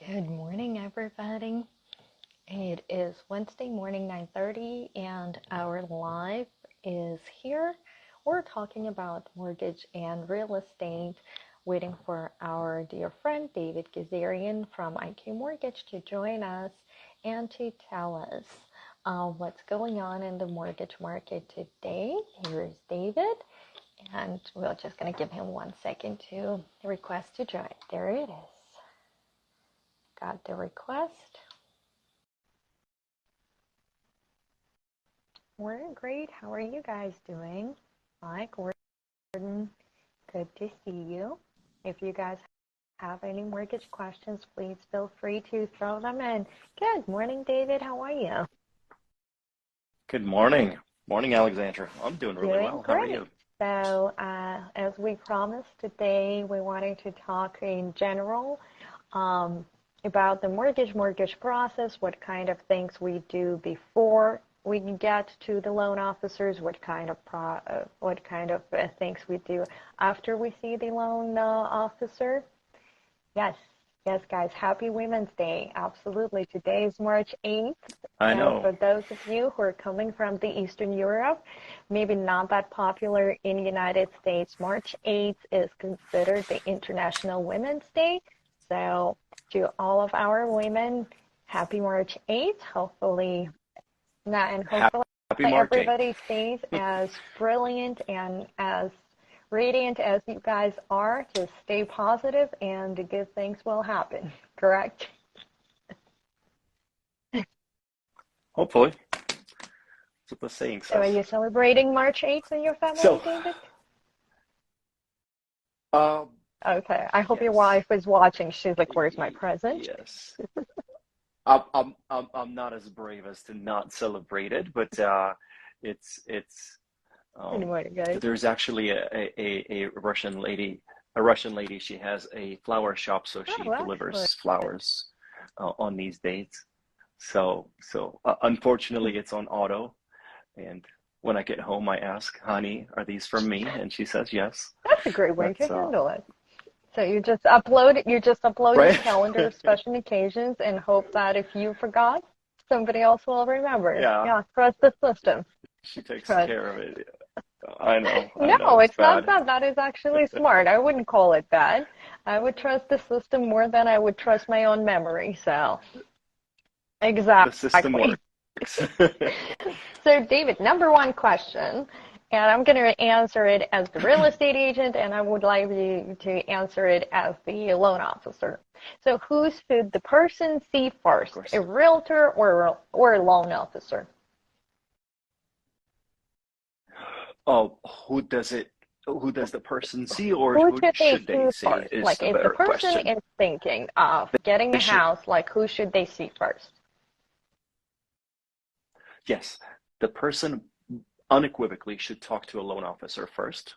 Good morning, everybody. It is Wednesday morning, 9:30, and our live is here. We're talking about mortgage and real estate, waiting for our dear friend David Gazarian from IQ Mortgage to join us and to tell us what's going on in the mortgage market today. Here is David, and we're just going to give him 1 second to request to join. There it is. Got the request. We're great. How are you guys doing? Mike, Gordon, good to see you. If you guys have any mortgage questions, please feel free to throw them in. Good morning, David. How are you? Good morning. Morning, Alexandra. I'm doing really well. Great. How are you? So, as we promised today, we wanted to talk in general about the mortgage process, what kind of things we do before we get to the loan officers, what kind of things we do after we see the loan officer. Yes, guys, happy Women's Day. Absolutely. Today is March 8th. I know. For those of you who are coming from the Eastern Europe, maybe not that popular in the United States, March 8th is considered the International Women's Day. So to all of our women, happy March 8th. Hopefully everybody stays as brilliant and as radiant as you guys are. Just stay positive and the good things will happen, correct? Hopefully. That's what the saying says. So are you celebrating March 8th in your family, David? Okay, I hope your wife is watching. She's like, "Where's my present?" Yes. I'm not as brave as to not celebrate it, but it's anyway, guys. There's actually a Russian lady. She has a flower shop, so she delivers flowers on these dates. So unfortunately, it's on auto, and when I get home, I ask, "Honey, are these from me?" And she says yes. That's a great way to handle it. So you just upload your calendar of special occasions and hope that if you forgot, somebody else will remember. Yeah, trust the system. She takes care of it. I know. No, it's not bad. That is actually smart. I wouldn't call it bad. I would trust the system more than I would trust my own memory. So, exactly. The system works. So, David, number one question. And I'm going to answer it as the real estate agent, and I would like you to answer it as the loan officer. So who should the person see first, a realtor or a loan officer? Oh, who does the person see, or who should they see? First? Like if the person is thinking of getting a house, like who should they see first? Yes, the person unequivocally should talk to a loan officer first.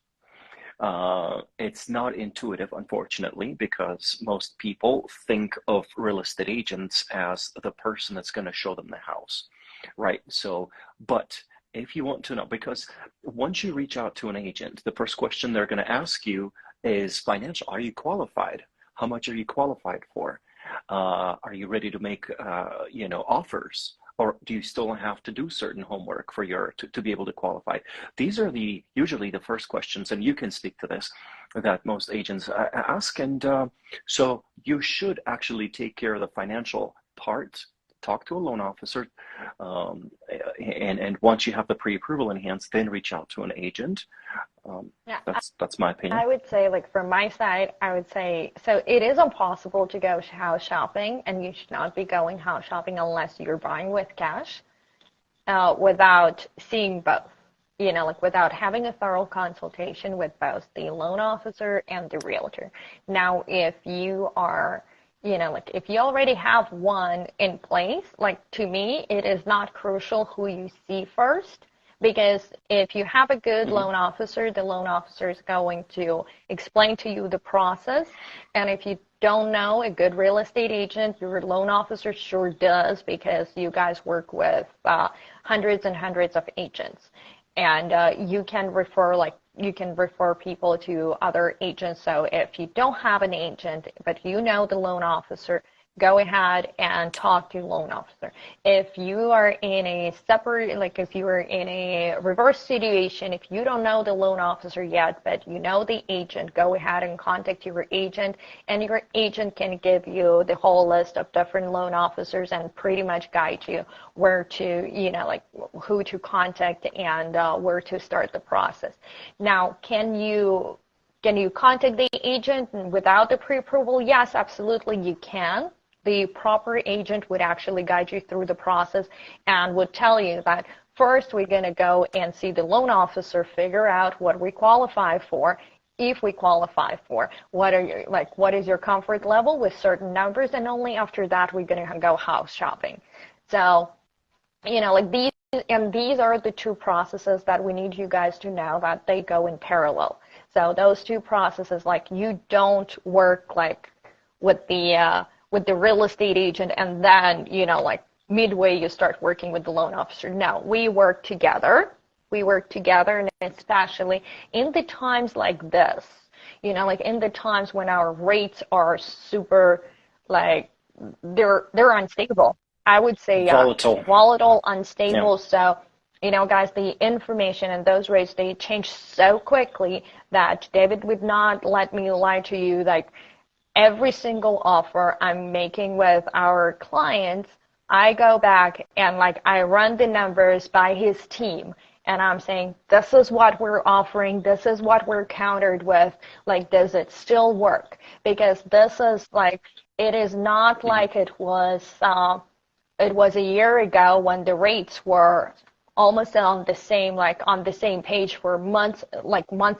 It's not intuitive, unfortunately, because most people think of real estate agents as the person that's going to show them the house, right? So, but if you want to know, because once you reach out to an agent, the first question they're going to ask you is financial. Are you qualified? How much are you qualified for? Are you ready to make, offers? Or do you still have to do certain homework for to be able to qualify? These are usually the first questions, and you can speak to this, that most agents ask. And so you should actually take care of the financial part, talk to a loan officer, and once you have the pre-approval in hand, then reach out to an agent. That's my opinion. I would say, like from my side, so it is impossible to go house shopping, and you should not be going house shopping unless you're buying with cash, without seeing both. Without having a thorough consultation with both the loan officer and the realtor. Now, if you are, if you already have one in place, to me, it is not crucial who you see first. Because if you have a good loan officer, the loan officer is going to explain to you the process. And if you don't know a good real estate agent, your loan officer sure does, because you guys work with hundreds and hundreds of agents. And you can refer people to other agents. So if you don't have an agent, but you know the loan officer, go ahead and talk to the loan officer. If you are in a separate, like if you are in a reverse situation, if you don't know the loan officer yet, but you know the agent, go ahead and contact your agent, and your agent can give you the whole list of different loan officers and pretty much guide you where to, like who to contact and where to start the process. Now, can you contact the agent without the pre-approval? Yes, absolutely, you can. The proper agent would actually guide you through the process and would tell you that first we're going to go and see the loan officer, figure out what we qualify for, if we qualify for, what is your comfort level with certain numbers, and only after that we're going to go house shopping. So, these are the two processes that we need you guys to know that they go in parallel. So those two processes, like you don't work like with the real estate agent and then, midway you start working with the loan officer. No, we work together. And especially in the times like this, in the times when our rates are super, they're unstable. I would say volatile, unstable. Yeah. So, guys, the information and those rates, they change so quickly that David would not let me lie to you. Like every single offer I'm making with our clients, I go back and I run the numbers by his team. And I'm saying, this is what we're offering. This is what we're countered with. Does it still work? Because this is it is not like it was a year ago when the rates were almost on the same page for months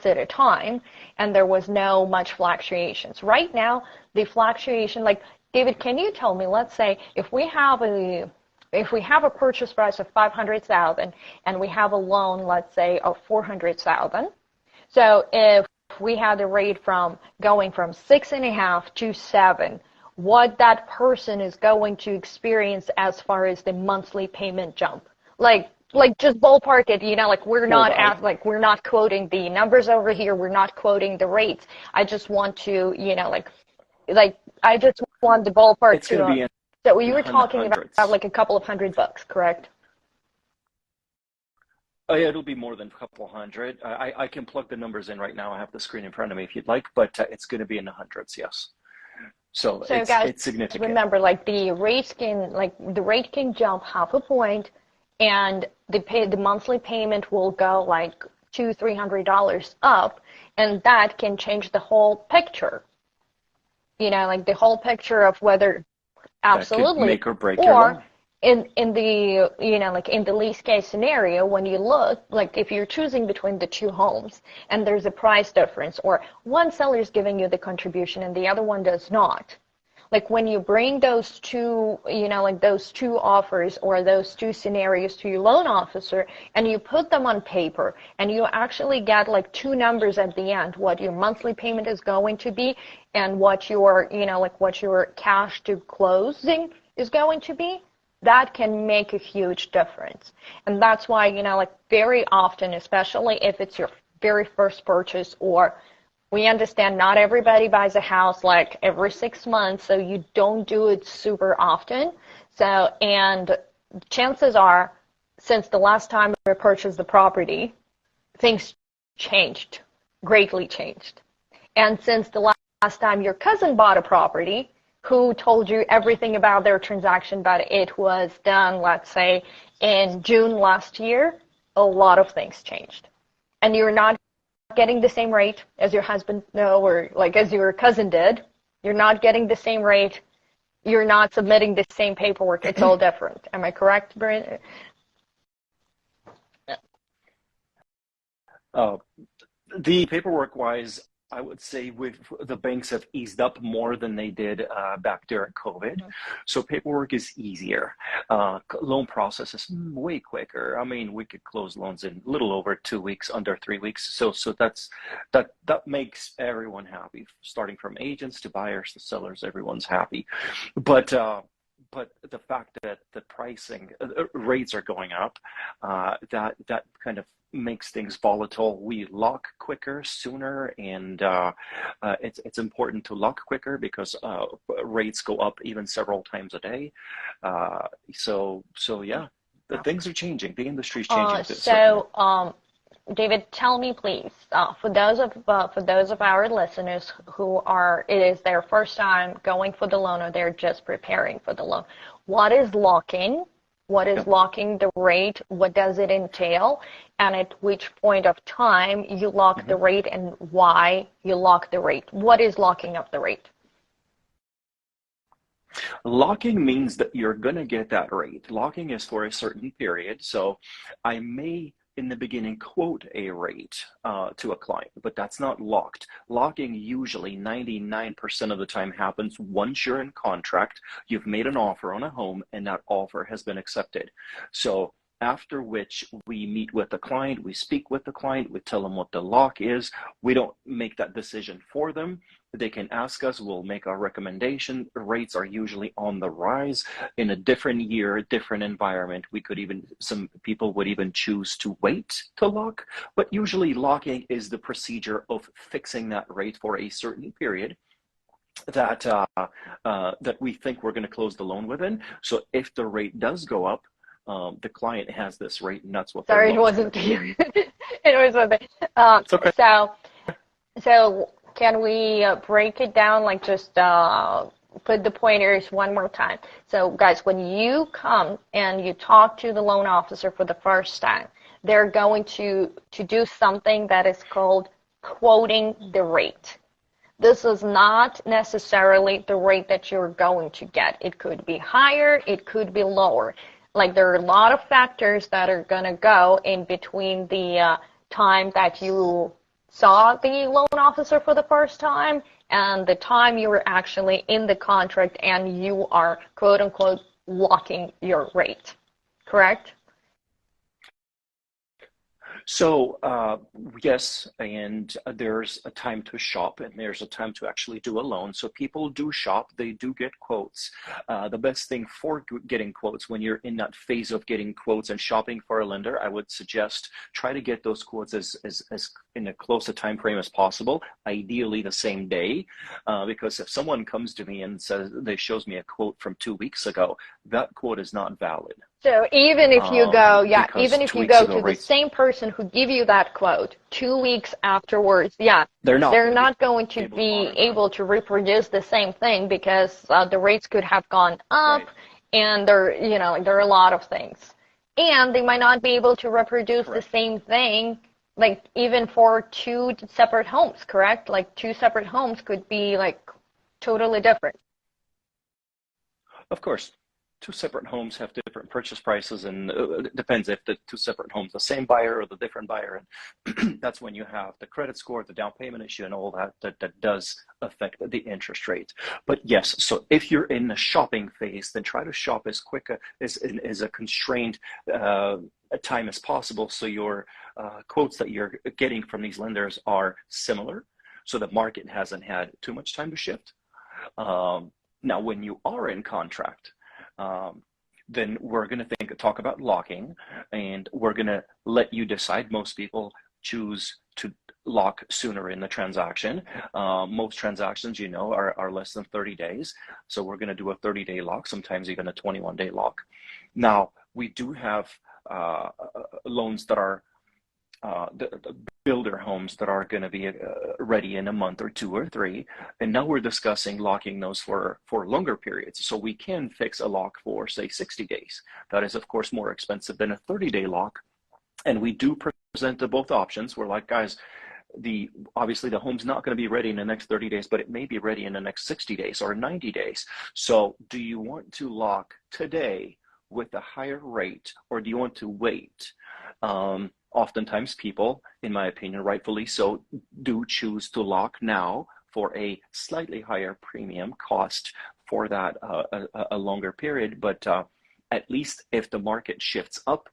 at a time, and there was no much fluctuations. Right now, the fluctuation, David, can you tell me, let's say if we have a purchase price of $500,000 and we have a loan, let's say, of $400,000. So if we had a rate going from 6.5 to 7, what that person is going to experience as far as the monthly payment jump? Just ballpark it, we're not quoting the numbers over here. We're not quoting the rates. I just want to, I just want the ballpark it's to. Be so you were talking about a couple of $100, correct? Oh yeah, it'll be more than a couple hundred. I can plug the numbers in right now. I have the screen in front of me if you'd like, but it's going to be in the hundreds, yes. So guys, it's significant. Remember, the rate can jump half a point, and the monthly payment will go $200-$300 up, and that can change the whole picture. The whole picture of whether absolutely that could make or break your loan. in the in the least case scenario, when you look if you're choosing between the two homes and there's a price difference, or one seller is giving you the contribution and the other one does not, when you bring those two those two offers or those two scenarios to your loan officer and you put them on paper and you actually get two numbers at the end, what your monthly payment is going to be and what your what your cash to closing is going to be, that can make a huge difference. And that's why, very often, especially if it's your very first purchase, or we understand not everybody buys a house every 6 months, so you don't do it super often. So, and chances are, since the last time we purchased the property, things changed, greatly changed. And since the last time your cousin bought a property, who told you everything about their transaction, but it was done, let's say, in June last year, a lot of things changed. And you're not getting the same rate as your husband, or as your cousin did. You're not getting the same rate. You're not submitting the same paperwork. It's all different. Am I correct, Brent? The paperwork-wise, I would say the banks have eased up more than they did back during COVID. Mm-hmm. So paperwork is easier. Loan process is way quicker. I mean, we could close loans in a little over 2 weeks, under 3 weeks. So that makes everyone happy. Starting from agents to buyers to sellers, everyone's happy. But but the fact that the pricing rates are going up, that kind of makes things volatile. We lock quicker, sooner, and it's important to lock quicker because rates go up even several times a day. So yeah, the things are changing. The industry is changing. David, tell me please, for those of our listeners who it is their first time going for the loan or they're just preparing for the loan, what is locking? What is locking the rate? What does it entail? And at which point of time you lock the rate and why you lock the rate? What is locking up the rate? Locking means that you're going to get that rate. Locking is for a certain period. So I may in the beginning quote a rate to a client, but that's not locked. Locking usually 99% of the time happens once you're in contract, you've made an offer on a home, and that offer has been accepted. So after which we meet with the client, we speak with the client, we tell them what the lock is. We don't make that decision for them. They can ask us, we'll make our recommendation. Rates are usually on the rise. In a different year, different environment, some people would even choose to wait to lock, but usually locking is the procedure of fixing that rate for a certain period that we think we're going to close the loan within. So if the rate does go up, the client has this rate, and that's what. Sorry, it wasn't you. It was with me. It's okay. So can we break it down? Like just put the pointers one more time. So guys, when you come and you talk to the loan officer for the first time, they're going to do something that is called quoting the rate. This is not necessarily the rate that you're going to get. It could be higher, it could be lower. Like there are a lot of factors that are going to go in between the time that you saw the loan officer for the first time and the time you were actually in the contract and you are quote unquote locking your rate, correct? So yes, and there's a time to shop and there's a time to actually do a loan. So people do shop, they do get quotes. The best thing for getting quotes when you're in that phase of getting quotes and shopping for a lender, I would suggest try to get those quotes as in a close a time frame as possible, ideally the same day, because if someone comes to me and shows me a quote from 2 weeks ago, that quote is not valid. So even if you go to the same person who give you that quote 2 weeks afterwards, they're not going to be able to reproduce the same thing because the rates could have gone up, and there are a lot of things, and they might not be able to reproduce the same thing, like even for two separate homes, correct? Like two separate homes could be like totally different. Of course. Two separate homes have different purchase prices, and it depends if the two separate homes, the same buyer or the different buyer. And that's when you have the credit score, the down payment issue, and all that does affect the interest rate. But yes, so if you're in the shopping phase, then try to shop as quick as a constrained time as possible. So your quotes that you're getting from these lenders are similar, so the market hasn't had too much time to shift. Now, when you are in contract, then we're going to talk about locking, and we're going to let you decide. Most people choose to lock sooner in the transaction. Most transactions, are less than 30 days. So we're going to do a 30-day lock, sometimes even a 21-day lock. Now, we do have loans that are the builder homes that are going to be ready in a month or 2 or 3, and now we're discussing locking those for longer periods. So we can fix a lock for, say, 60 days. That is, of course, more expensive than a 30-day lock, and we do present both options. We're like, guys, obviously the home's not going to be ready in the next 30 days, but it may be ready in the next 60 days or 90 days. So do you want to lock today with a higher rate, or do you want to wait? Oftentimes people, in my opinion, rightfully so, do choose to lock now for a slightly higher premium cost for that a longer period. But at least if the market shifts up,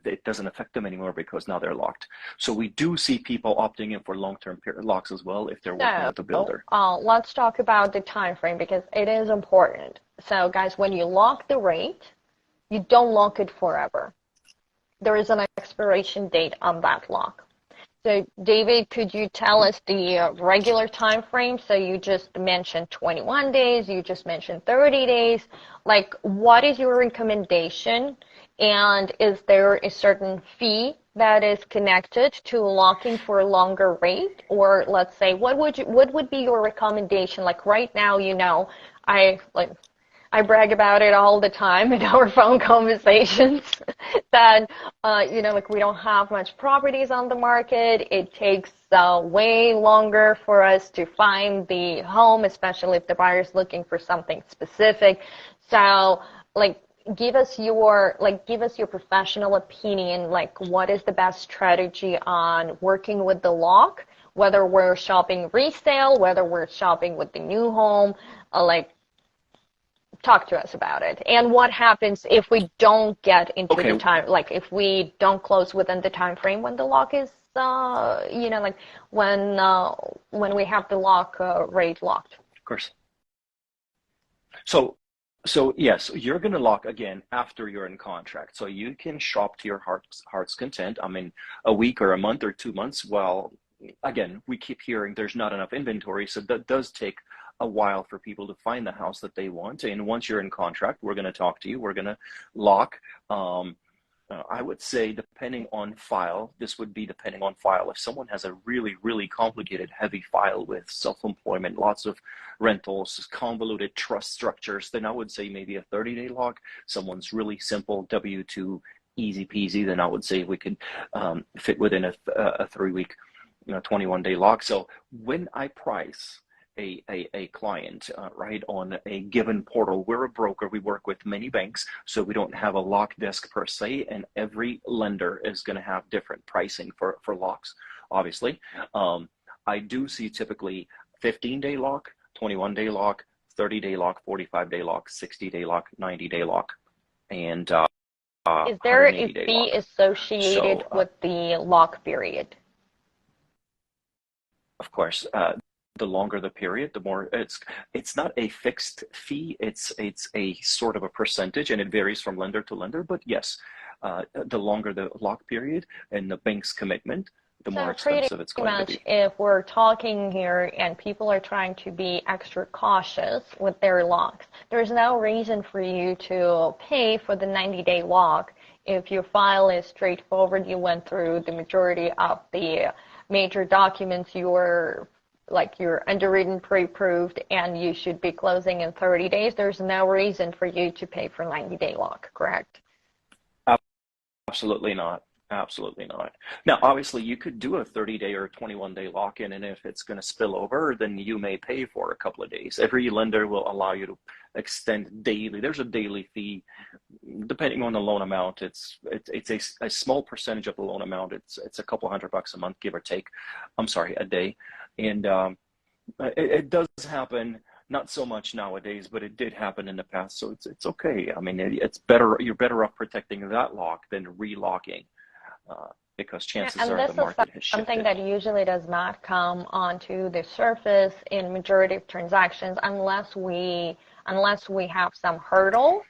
it doesn't affect them anymore because now they're locked. So we do see people opting in for long-term locks as well if they're working with a builder. Let's talk about the time frame because it is important. So guys, when you lock the rate, you don't lock it forever. There is an expiration date on that lock. So David, could you tell us the regular time frame? So you just mentioned 21 days, you just mentioned 30 days. Like, what is your recommendation? And is there a certain fee that is connected to locking for a longer rate? Or let's say, what would be your recommendation? Like right now, I brag about it all the time in our phone conversations that, like we don't have much properties on the market. It takes way longer for us to find the home, especially if the buyer's looking for something specific. So, like, give us your professional opinion, like what is the best strategy on working with the lock, whether we're shopping resale, whether we're shopping with the new home, talk to us about it. And what happens if we don't get into the time, like if we don't close within the time frame when the lock is, like when we have the lock rate locked. Of course. So yes, you're going to lock again after you're in contract. So you can shop to your heart's content. I mean, a week or a month or 2 months. Well, again, we keep hearing there's not enough inventory, so that does take a while for people to find the house that they want. And once you're in contract, we're going to talk to you. We're going to lock. I would say depending on file, this would be depending on file. If someone has a really, really complicated, heavy file with self-employment, lots of rentals, convoluted trust structures, then I would say maybe a 30-day lock. Someone's really simple, W-2, easy peasy, then I would say we could fit within a 3-week, 21-day lock. So when I price a client, right, on a given portal. We're a broker. We work with many banks, so we don't have a lock desk per se, and every lender is going to have different pricing for locks, obviously. I do see typically 15-day lock, 21-day lock, 30-day lock, 45-day lock, 60-day lock, 90-day lock, and is there a fee lock associated with the lock period? Of course. The longer the period, the more it's not a fixed fee. It's a sort of a percentage, and it varies from lender to lender. But yes, the longer the lock period and the bank's commitment, the more expensive it's going to be. If we're talking here and people are trying to be extra cautious with their locks, there's no reason for you to pay for the 90-day lock if your file is straightforward. You went through the majority of the major documents, you're underwritten, pre-approved, and you should be closing in 30 days. There's no reason for you to pay for 90-day lock, correct? Absolutely not. Absolutely not. Now, obviously, you could do a 30-day or 21-day lock-in, and if it's going to spill over, then you may pay for a couple of days. Every lender will allow you to extend daily. There's a daily fee, depending on the loan amount. It's a small percentage of the loan amount. It's a couple $100 a month, give or take. I'm sorry, a day. And it does happen, not so much nowadays, but it did happen in the past. So it's okay. I mean, it's better. You're better off protecting that lock than relocking, because chances are the market has shifted. Something that usually does not come onto the surface in majority of transactions unless we have some hurdle,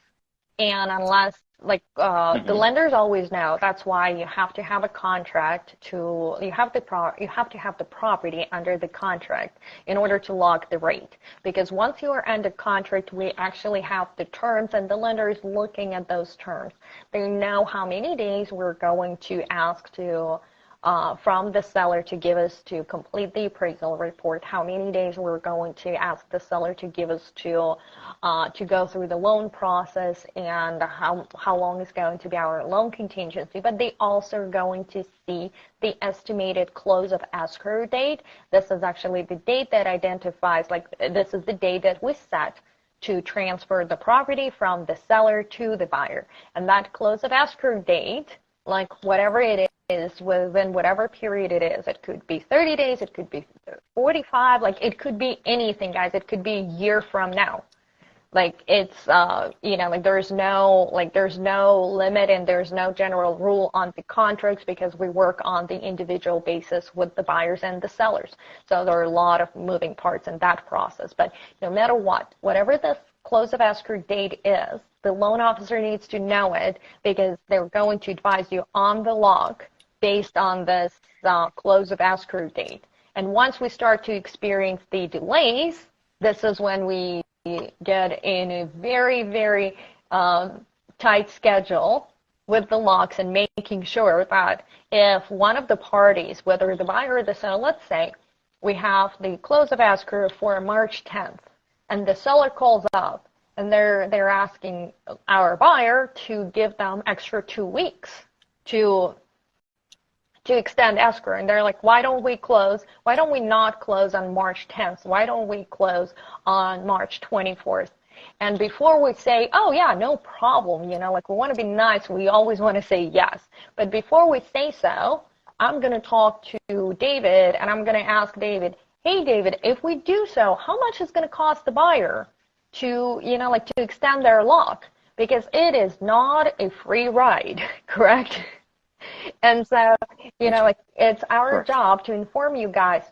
and unless the lenders always know. That's why you have to have a contract you have to have the property under the contract in order to lock the rate. Because once you are under contract, we actually have the terms, and the lender is looking at those terms. They know how many days we're going to ask to from the seller to give us to complete the appraisal report, how many days we're going to ask the seller to give us to go through the loan process, and how long is going to be our loan contingency. But they also are going to see the estimated close of escrow date. This is actually the date that identifies, this is the date that we set to transfer the property from the seller to the buyer. And that close of escrow date, whatever it is, within whatever period it is. It could be 30 days, it could be 45, it could be anything, guys. It could be a year from now. Like it's like there's no limit and there's no general rule on the contracts because we work on the individual basis with the buyers and the sellers. So there are a lot of moving parts in that process. But no matter what, whatever the close of escrow date is, the loan officer needs to know it because they're going to advise you on the log based on this close of escrow date. And once we start to experience the delays, this is when we get in a very, very tight schedule with the locks and making sure that if one of the parties, whether the buyer or the seller, let's say we have the close of escrow for March 10th, and the seller calls up and they're asking our buyer to give them extra 2 weeks to extend escrow, and they're like, why don't we not close on March 10th? Why don't we close on March 24th? And before we say, oh yeah, no problem, like we want to be nice, we always want to say yes. But before we say so, I'm going to talk to David and I'm going to ask David, hey David, if we do so, how much is going to cost the buyer to, to extend their lock? Because it is not a free ride, correct? And so, it's our job to inform you guys.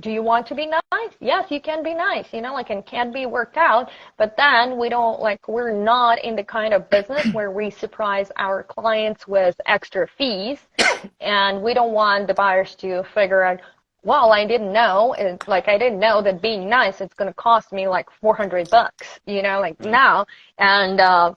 Do you want to be nice? Yes, you can be nice, and can be worked out. But then we're not in the kind of business where we surprise our clients with extra fees. And we don't want the buyers to figure out, well, I didn't know. I didn't know that being nice, it's going to cost me like $400, now. And,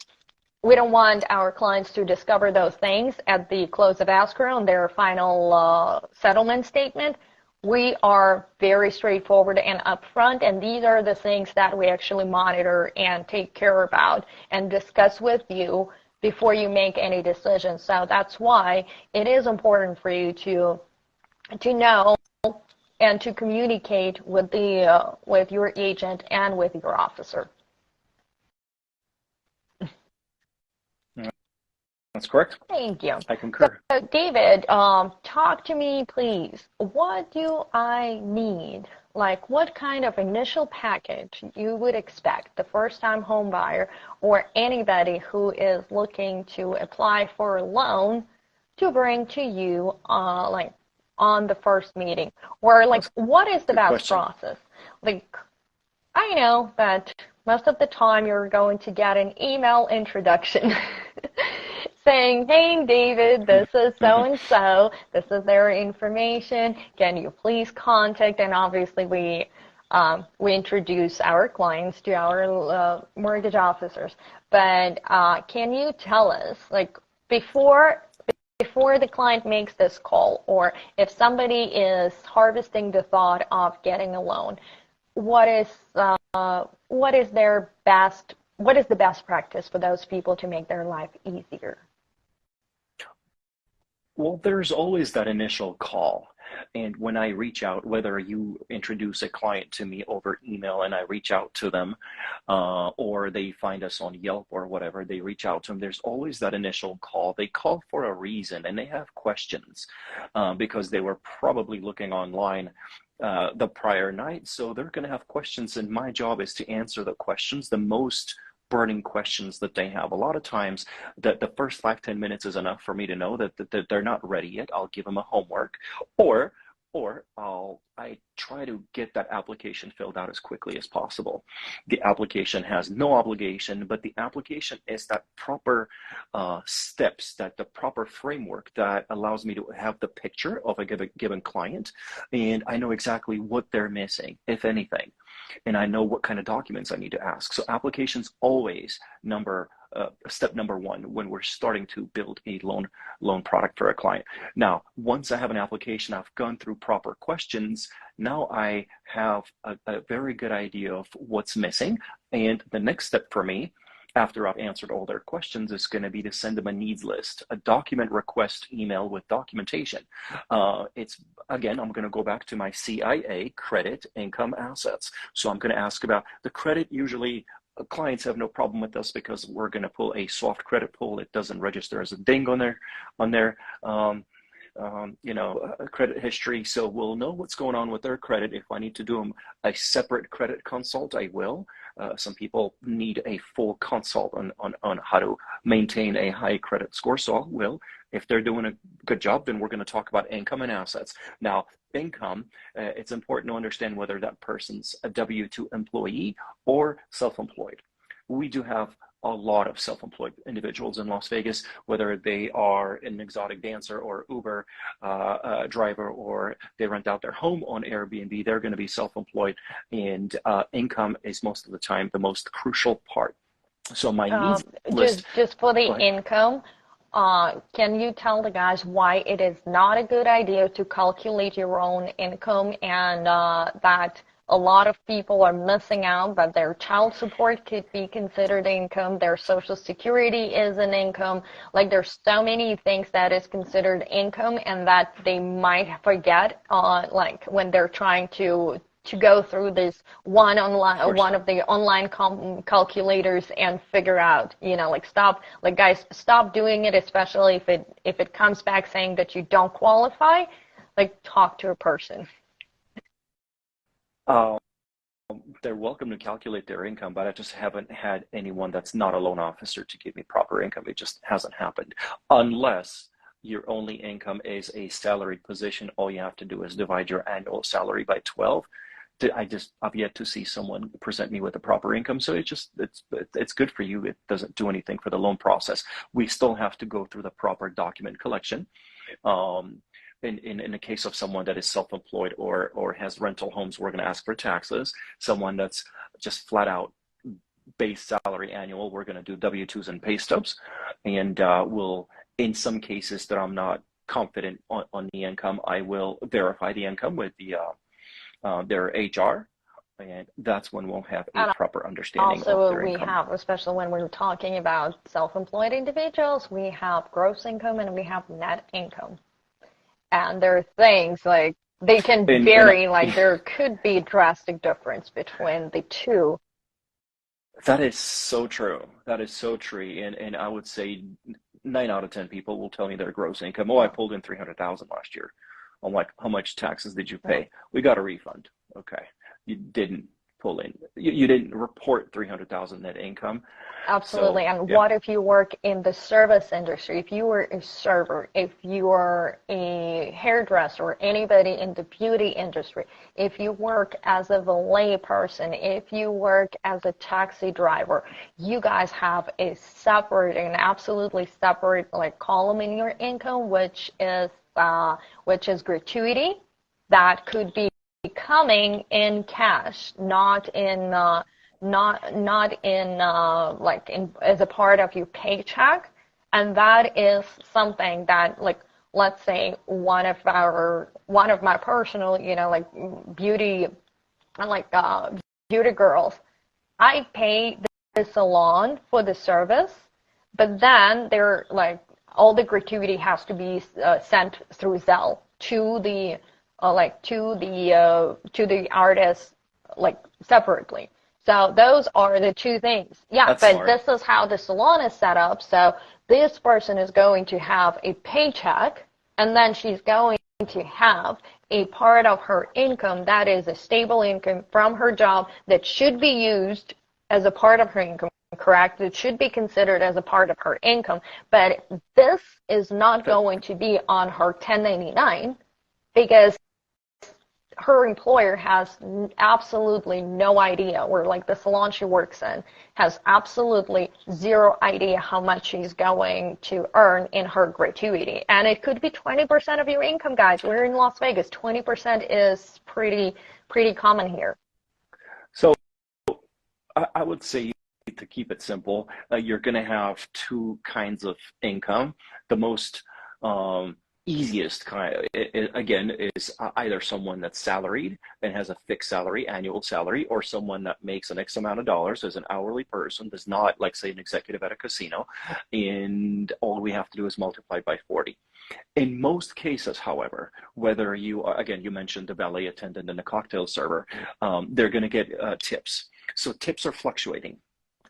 we don't want our clients to discover those things at the close of escrow and their final settlement statement. We are very straightforward and upfront, and these are the things that we actually monitor and take care about and discuss with you before you make any decisions. So that's why it is important for you to know and to communicate with with your agent and with your officer. That's correct. Thank you. I concur. So, David, talk to me, please. What do I need? Like, what kind of initial package you would expect the first-time home buyer or anybody who is looking to apply for a loan to bring to you, on the first meeting? Or, what is the best process? I know that most of the time you're going to get an email introduction saying, hey, David, this is so-and-so, this is their information, can you please contact, and obviously we introduce our clients to our mortgage officers. But can you tell us, before the client makes this call, or if somebody is harvesting the thought of getting a loan, what is the best practice for those people to make their life easier? Well, there's always that initial call. And when I reach out, whether you introduce a client to me over email and I reach out to them, or they find us on Yelp or whatever, they reach out to them, there's always that initial call. They call for a reason and they have questions because they were probably looking online the prior night. So they're going to have questions, and my job is to answer the questions, the most burning questions that they have. A lot of times that the first 5-10 minutes is enough for me to know that they're not ready yet. I'll give them a homework, or I try to get that application filled out as quickly as possible. The application has no obligation, but the application is that proper steps, that the proper framework that allows me to have the picture of a given client, and I know exactly what they're missing, if anything, and I know what kind of documents I need to ask. So application's always step number one when we're starting to build a loan product for a client. Now, once I have an application, I've gone through proper questions, now I have a very good idea of what's missing. And the next step for me, after I've answered all their questions, is going to be to send them a needs list, a document request email with documentation. Again, I'm going to go back to my CIA, credit, income, assets. So I'm going to ask about the credit. Usually clients have no problem with us because we're going to pull a soft credit pull. It doesn't register as a ding on their credit history. So we'll know what's going on with their credit. If I need to do them a separate credit consult, I will. some people need a full consult on how to maintain a high credit score. So if they're doing a good job, then we're going to talk about income and assets. Now, income, it's important to understand whether that person's a W-2 employee or self-employed. We do have a lot of self-employed individuals in Las Vegas, whether they are an exotic dancer or Uber driver, or they rent out their home on Airbnb. They're going to be self-employed, and income is most of the time the most crucial part. So my needs list. Just for the income, can you tell the guys why it is not a good idea to calculate your own income, and that a lot of people are missing out, but their child support could be considered income, their social security is an income, like there's so many things that is considered income and that they might forget, like when they're trying to go through this one of the online calculators and figure out, guys, stop doing it, especially if it comes back saying that you don't qualify, like talk to a person. They're welcome to calculate their income, but I just haven't had anyone that's not a loan officer to give me proper income. It just hasn't happened. Unless your only income is a salaried position, all you have to do is divide your annual salary by 12. I've yet to see someone present me with a proper income. So it's good for you. It doesn't do anything for the loan process. We still have to go through the proper document collection. In the case of someone that is self-employed or has rental homes, we're going to ask for taxes. Someone that's just flat out base salary annual, we're going to do W-2s and pay stubs. And we'll, in some cases that I'm not confident on the income, I will verify the income with their HR. And that's when we'll have a proper understanding of their income. Also, especially when we're talking about self-employed individuals, we have gross income and we have net income. And there are things like they can vary, like there could be a drastic difference between the two. That is so true. That is so true. And I would say 9 out of 10 people will tell me their gross income. Oh, I pulled in $300,000 last year. I'm like, how much taxes did you pay? We got a refund. Okay. You didn't pull in. You didn't report $300,000 net income. Absolutely. So, and what if you work in the service industry? If you were a server, if you are a hairdresser, or anybody in the beauty industry, if you work as a valet person, if you work as a taxi driver, you guys have a separate, an absolutely separate column in your income, which is gratuity that could be coming in cash, not in as a part of your paycheck. And that is something that, let's say one of my personal, beauty girls, I pay the salon for the service, but then they're all the gratuity has to be sent through Zelle to the artist separately. So those are the two things. Yeah, that's but smart. This is how the salon is set up. So this person is going to have a paycheck, and then she's going to have a part of her income that is a stable income from her job that should be used as a part of her income, correct? It should be considered as a part of her income. But this is not going to be on her 1099 because her employer has absolutely no idea, or the salon she works in has absolutely zero idea how much she's going to earn in her gratuity. And it could be 20% of your income, guys. We're in Las Vegas. 20% is pretty common here. So I would say, to keep it simple, you're going to have two kinds of income. The most easiest kind, again, is either someone that's salaried and has a fixed salary, annual salary, or someone that makes an X amount of dollars as an hourly person, does not, say, an executive at a casino, and all we have to do is multiply by 40. In most cases, however, whether you mentioned the valet attendant and the cocktail server, they're going to get tips. So tips are fluctuating.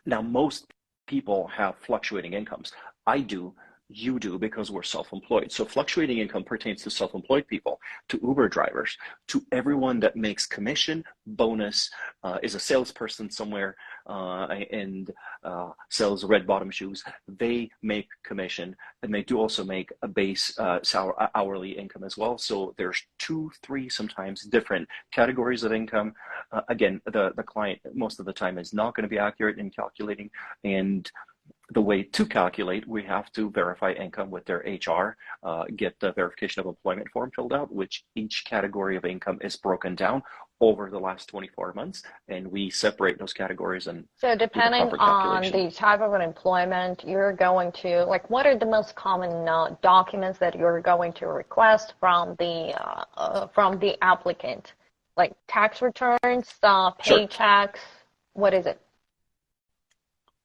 Now, most people have fluctuating incomes. I do. You do, because we're self-employed. So fluctuating income pertains to self-employed people, to Uber drivers, to everyone that makes commission, bonus, is a salesperson somewhere, and sells red bottom shoes, they make commission, and they do also make a base hourly income as well. So there's 2, 3 sometimes different categories of income. Again, the client most of the time is not going to be accurate in calculating, and the way to calculate, we have to verify income with their HR, get the verification of employment form filled out, which each category of income is broken down over the last 24 months, and we separate those categories and So depending on the type of an employment, you're going to, like, what are the most common documents that you're going to request from the applicant? Like tax returns, paychecks, what is it?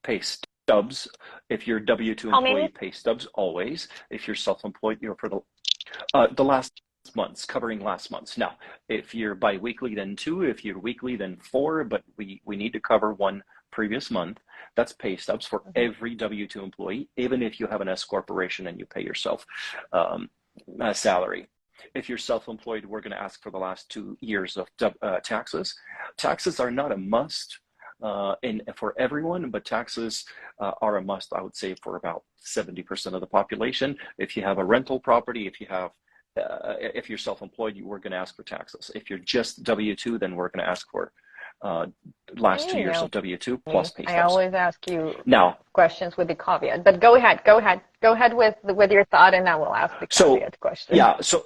Pay stubs. If you're W-2 employee, pay stubs always. If you're self-employed, you're for the last months, covering last months. Now, if you're bi-weekly, then 2. If you're weekly, then 4. But we need to cover 1 previous month. That's pay stubs for every W-2 employee, even if you have an S corporation and you pay yourself a salary. If you're self-employed, we're going to ask for the last 2 years of taxes. Taxes are not a must for everyone, but taxes are a must, I would say, for about 70% of the population. If you have a rental property, if you're self-employed, we're going to ask for taxes. If you're just W-2, then we're going to ask for last 2 years of W-2 plus pay stubs. I always ask you questions with the caveat, but go ahead with your thought, and I will ask the caveat question. Yeah, so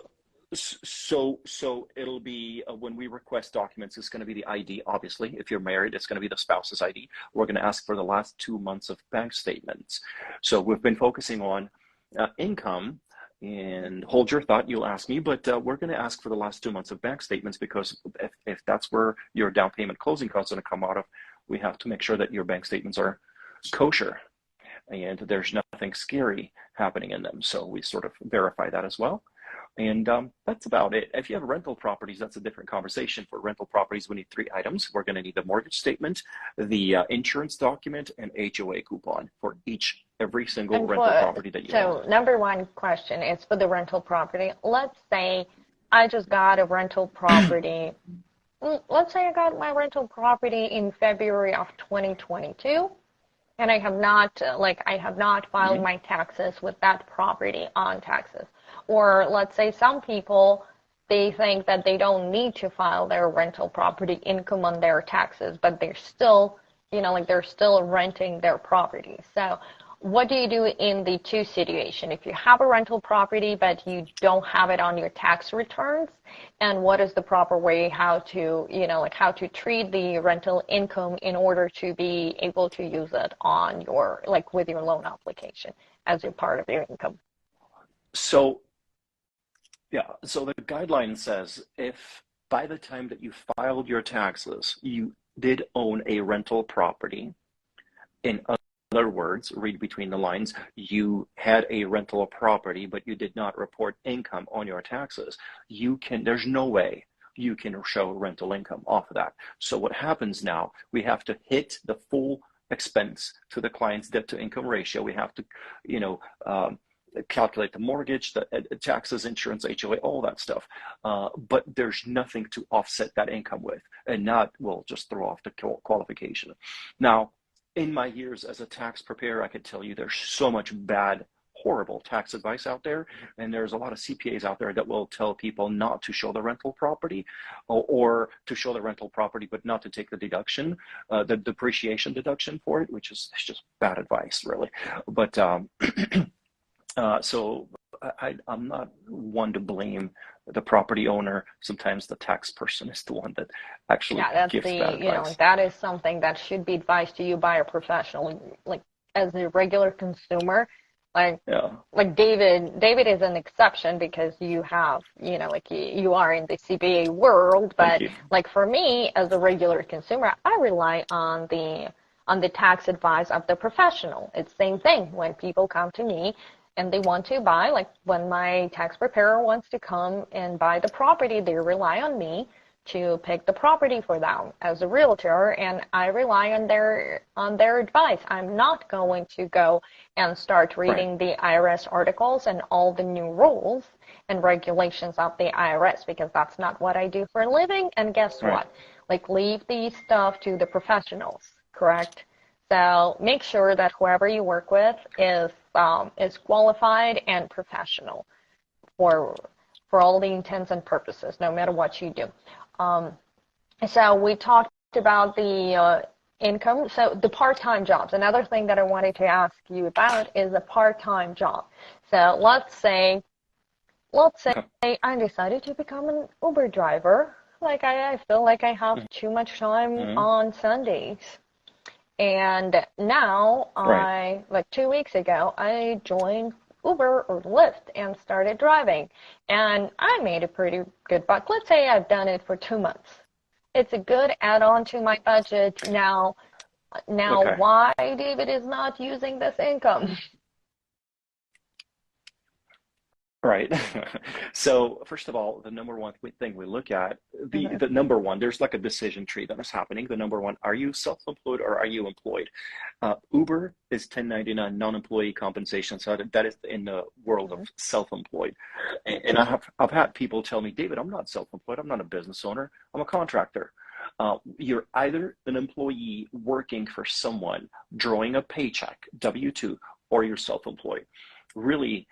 it'll be when we request documents, it's going to be the ID. Obviously, if you're married, it's going to be the spouse's ID. We're going to ask for the last 2 months of bank statements. So we've been focusing on income. And hold your thought, you'll ask me, but we're going to ask for the last 2 months of bank statements, because if that's where your down payment closing costs are going to come out of, we have to make sure that your bank statements are kosher and there's nothing scary happening in them. So we sort of verify that as well. And that's about it. If you have rental properties, that's a different conversation. For rental properties, we need 3 items. We're going to need the mortgage statement, the insurance document, and HOA coupon for every single rental property that you own. So number 1 question is for the rental property. Let's say I just got a rental property. Let's say I got my rental property in February of 2022, and I have not filed my taxes with that property on taxes. Or let's say some people, they think that they don't need to file their rental property income on their taxes, but they're still, they're still renting their property. So what do you do in the 2 situation? If you have a rental property, but you don't have it on your tax returns, and what is the proper way how to treat the rental income in order to be able to use it on your, with your loan application as a part of your income? So the guideline says if by the time that you filed your taxes, you did own a rental property, in other words, read between the lines, you had a rental property, but you did not report income on your taxes, there's no way you can show rental income off of that. So what happens now, we have to hit the full expense to the client's debt to income ratio. We have to, calculate the mortgage, the taxes, insurance, HOA, all that stuff. But there's nothing to offset that income with, and that will just throw off the qualification. Now, in my years as a tax preparer, I could tell you there's so much bad, horrible tax advice out there, and there's a lot of CPAs out there that will tell people not to show the rental property, or to show the rental property but not to take the deduction, the depreciation deduction for it, which is just bad advice, really. But so I'm not one to blame the property owner. Sometimes the tax person is the one that actually gives bad advice. That is something that should be advised to you by a professional. Like as a regular consumer, David is an exception because you have, you are in the CPA world. But for me, as a regular consumer, I rely on the tax advice of the professional. It's the same thing when people come to me and they want to buy, when my tax preparer wants to come and buy the property, they rely on me to pick the property for them as a realtor, and I rely on their advice. I'm not going to go and start reading the IRS articles and all the new rules and regulations of the IRS, because that's not what I do for a living. And guess what? Leave the stuff to the professionals. correct? So make sure that whoever you work with is qualified and professional for all the intents and purposes, no matter what you do. So we talked about the income. So the part-time jobs. Another thing that I wanted to ask you about is a part-time job. So let's say I decided to become an Uber driver. Like I feel like I have too much time on Sundays. And now Right. like 2 weeks ago, I joined Uber or Lyft and started driving. And I made a pretty good buck. Let's say I've done it for 2 months. It's a good add-on to my budget. Now Okay. why David is not using this income? Right. So first of all, the number one thing we look at, the number one, there's like a decision tree that is happening. The number one, are you self-employed or are you employed? Uber is 1099 non-employee compensation. So that is in the world of self-employed. And I've had people tell me, David, I'm not self-employed. I'm not a business owner. I'm a contractor. You're either an employee working for someone, drawing a paycheck, W-2, or you're self-employed. Really,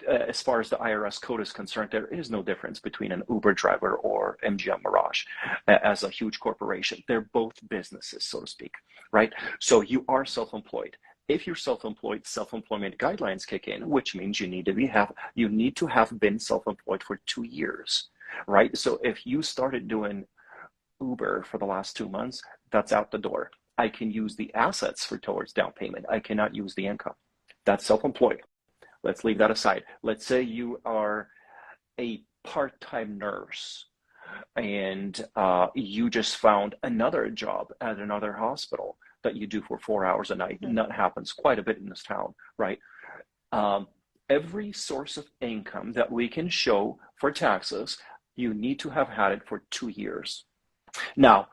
as far as the IRS code is concerned, there is no difference between an Uber driver or MGM Mirage as a huge corporation. They're both businesses, so to speak, right? So you are self-employed. If you're self-employed, self-employment guidelines kick in, which means you need to have been self-employed for 2 years, right? So if you started doing Uber for the last 2 months, that's out the door. I can use the assets towards down payment. I cannot use the income. That's self-employed. Let's leave that aside. Let's say you are a part-time nurse and you just found another job at another hospital that you do for 4 hours a night. And that happens quite a bit in this town, right? Every source of income that we can show for taxes, you need to have had it for 2 years. Now,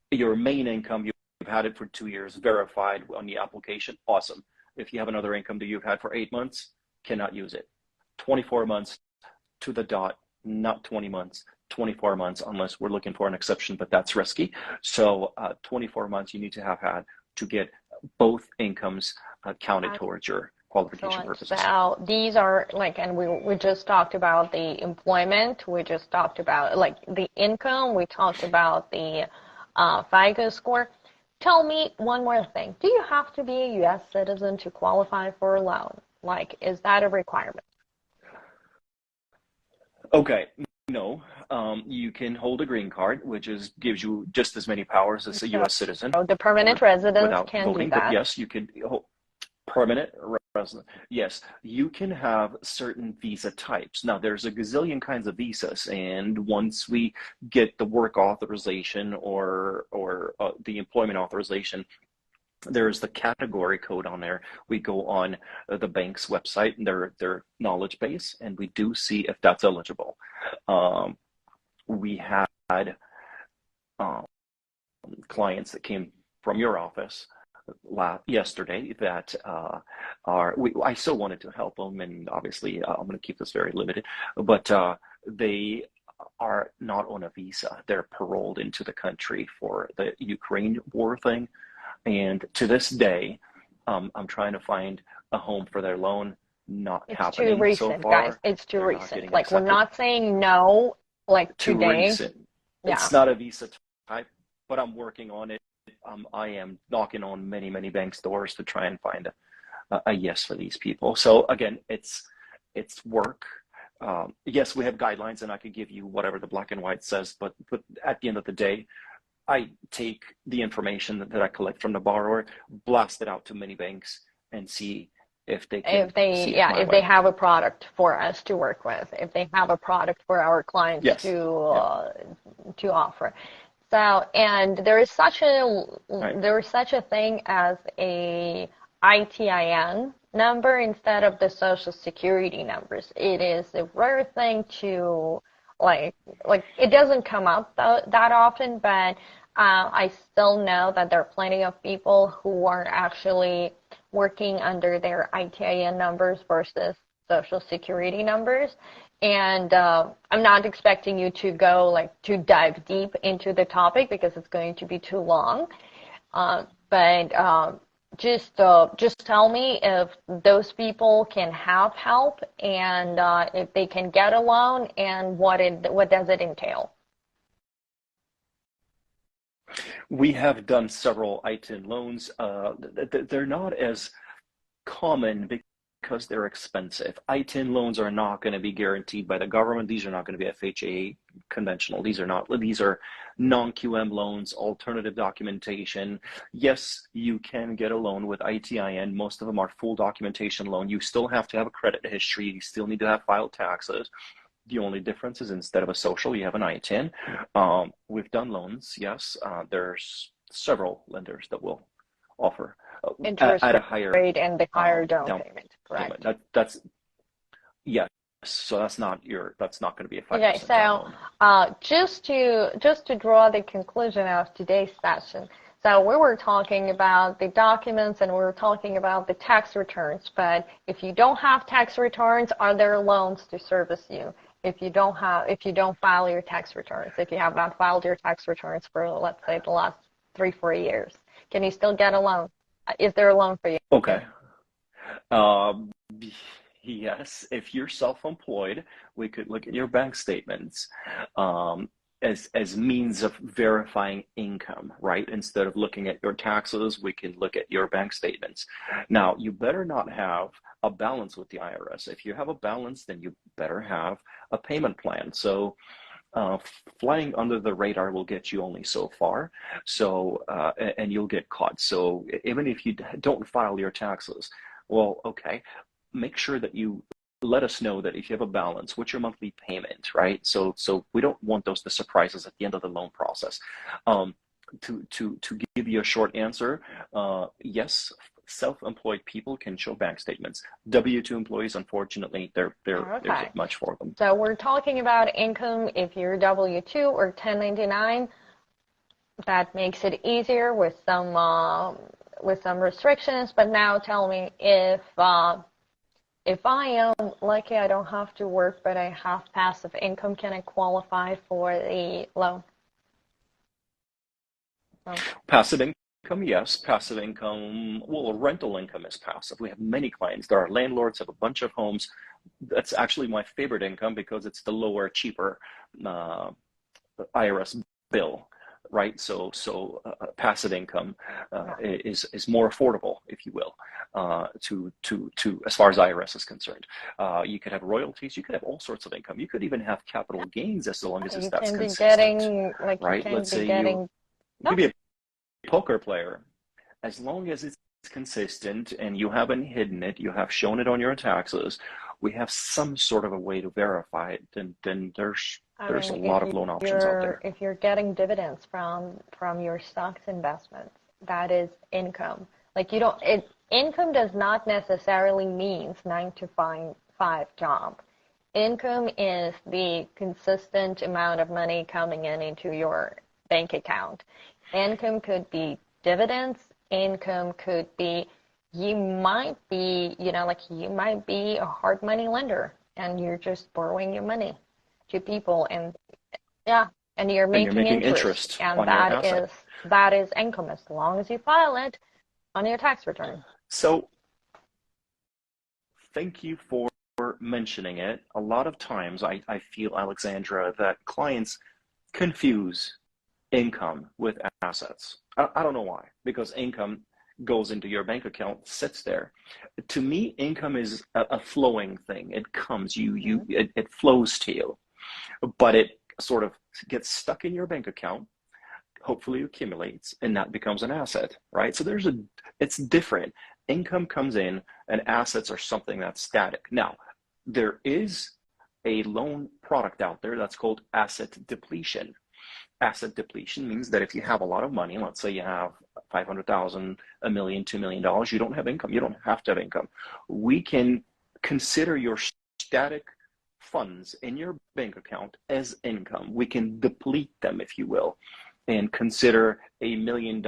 your main income, you've had it for 2 years, verified on the application, awesome. If you have another income that you've had for 8 months, cannot use it. 24 months to the dot, not 20 months, 24 months, unless we're looking for an exception, but that's risky. So 24 months you need to have had to get both incomes counted towards your qualification purposes. So these are like, and we just talked about the employment, we just talked about like the income, we talked about the FICO score. Tell me one more thing. Do you have to be a U.S. citizen to qualify for a loan? Like, is that a requirement? Okay, no. You can hold a green card, which gives you just as many powers as a U.S. citizen. So the permanent residents without can voting, do that. but yes, you can permanent resident. Yes, you can have certain visa types. Now, there's a gazillion kinds of visas, and once we get the work authorization or the employment authorization, there's the category code on there. We go on the bank's website and their knowledge base, and we do see if that's eligible. We had clients that came from your office yesterday that I still wanted to help them, and obviously I'm going to keep this very limited, but they are not on a visa. They're paroled into the country for the Ukraine war thing, and to this day I'm trying to find a home for their loan. Not happening so far. It's too recent, guys. It's too recent. Like, accepted. we're not saying no, like Too today. recent. Yeah. It's not a visa type, but I'm working on it. I am knocking on many, many banks' doors to try and find a yes for these people. So again, it's work. Yes, we have guidelines, and I could give you whatever the black and white says, but at the end of the day, I take the information that I collect from the borrower, blast it out to many banks, and see if they can if they have a product for us to work with, if they have a product for our clients to offer. So, and there is such a thing as a ITIN number instead of the social security numbers. It is a rare thing to like it doesn't come up that often, but I still know that there are plenty of people who are actually working under their ITIN numbers versus social security numbers. And I'm not expecting you to go to dive deep into the topic because it's going to be too long. But just tell me if those people can have help and if they can get a loan and what does it entail? We have done several ITIN loans. They're not as common because they're expensive. ITIN loans are not going to be guaranteed by the government. These are not going to be FHA conventional. These are non-QM loans, alternative documentation. Yes, you can get a loan with ITIN. Most of them are full documentation loan. You still have to have a credit history. You still need to have filed taxes. The only difference is instead of a social, you have an ITIN. We've done loans, yes. There's several lenders that will offer Interest at a higher rate and the higher down payment, correct? That's yes. So that's not going to be a 5% Okay, so just to draw the conclusion of today's session. So we were talking about the documents and we were talking about the tax returns. But if you don't have tax returns, are there loans to service you? If you don't file your tax returns, if you have not filed your tax returns for, let's say, the last 3-4 years, can you still get a loan? Is there a loan for you? Okay. Yes, if you're self-employed, we could look at your bank statements as means of verifying income, right? Instead of looking at your taxes, we can look at your bank statements. Now, you better not have a balance with the IRS. If you have a balance, then you better have a payment plan. So flying under the radar will get you only so far. So, and you'll get caught. So even if you don't file your taxes, well, okay, make sure that you let us know that if you have a balance, what's your monthly payment, right? So we don't want those the surprises at the end of the loan process. To give you a short answer, yes, self-employed people can show bank statements. W-2 employees, unfortunately, there's not much for them. So we're talking about income if you're W-2 or 1099. That makes it easier with some restrictions. But now tell me if I am lucky, I don't have to work, but I have passive income, can I qualify for the loan? Passive income, yes. Passive income, well, rental income is passive. We have many clients. There are landlords have a bunch of homes. That's actually my favorite income because it's the lower, cheaper IRS bill, right? So passive income is more affordable, if you will, to as far as IRS is concerned. You could have royalties, you could have all sorts of income. You could even have capital gains as long as that's consistent, right? Let's say you could be a poker player. As long as it's consistent and you haven't hidden it, you have shown it on your taxes, we have some sort of a way to verify it, then there's a lot of loan options out there. If you're getting dividends from your stocks investments, that is income. Like income does not necessarily mean 9-to-5 job. Income is the consistent amount of money coming into your bank account. Income could be dividends. Income could be, you might be a hard money lender and you're just borrowing your money to people and you're making interest and that is income as long as you file it on your tax return. So thank you for mentioning it. A lot of times I feel, Alexandra, that clients confuse income with assets. I don't know why, because income goes into your bank account, sits there. To me, income is a flowing thing. It comes, it flows to you, but it sort of gets stuck in your bank account, hopefully accumulates, and that becomes an asset, right? So it's different. Income comes in and assets are something that's static. Now, there is a loan product out there that's called asset depletion. Asset depletion means that if you have a lot of money, let's say you have $500,000, $1 million, $2 million, you don't have income. You don't have to have income. We can consider your static funds in your bank account as income. We can deplete them, if you will, and consider $1 million